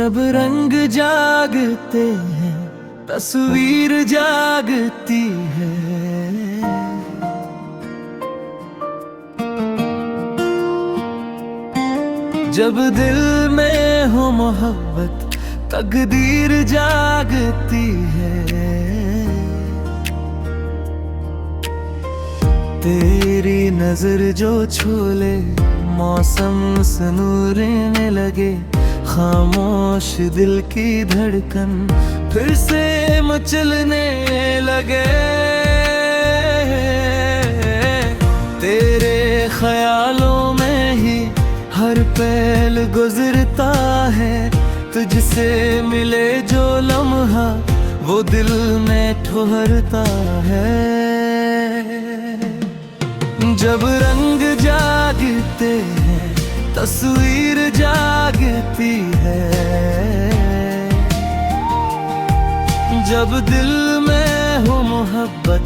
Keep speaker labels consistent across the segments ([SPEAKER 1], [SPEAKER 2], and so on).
[SPEAKER 1] जब रंग जागते हैं तस्वीर जागती है। जब दिल में हो मोहब्बत तकदीर जागती है। तेरी नजर जो छू ले मौसम सनूरने लगे, खामोश दिल की धड़कन फिर से मचलने लगे। तेरे ख्यालों में ही हर पल गुजरता है, तुझसे मिले जो लम्हा वो दिल में ठहरता है। जब रंग जागते हैं तस्वीर जागती है। जब दिल में हो मोहब्बत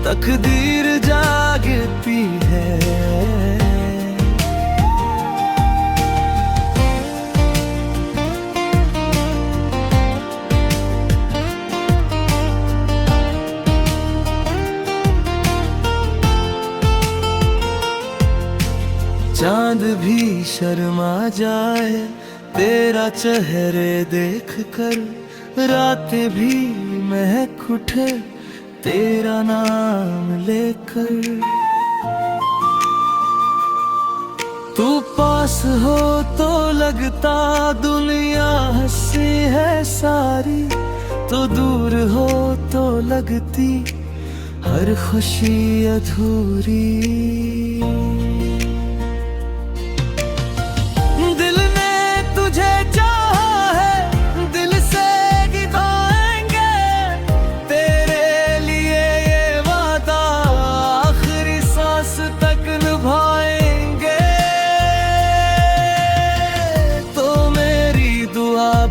[SPEAKER 1] तकदीर जागती है। चांद भी शर्मा जाए तेरा चेहरे देख कर, रातें भी महक उठे तेरा नाम लेकर। तू पास हो तो लगता दुनिया हंसी है सारी, तो दूर हो तो लगती हर खुशी अधूरी।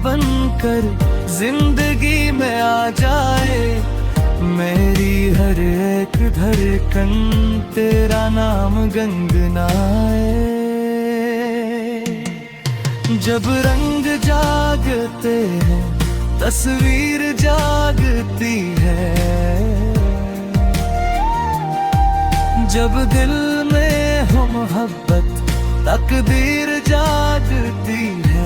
[SPEAKER 1] बनकर जिंदगी में आ जाए, मेरी हर एक धड़कन तेरा नाम गुनगुनाए। जब रंग जागते हैं तस्वीर जागती है। जब दिल में हो मोहब्बत तकदीर जागती है।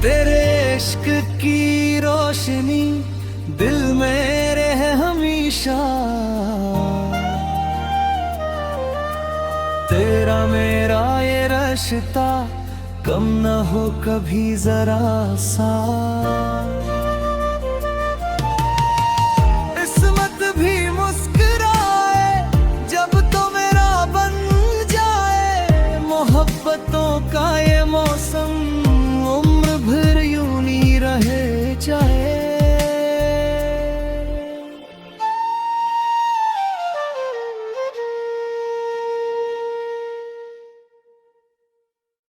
[SPEAKER 1] तेरे इश्क की रोशनी दिल में रहे हमेशा, तेरा मेरा ये रिश्ता कम न हो कभी जरा सा।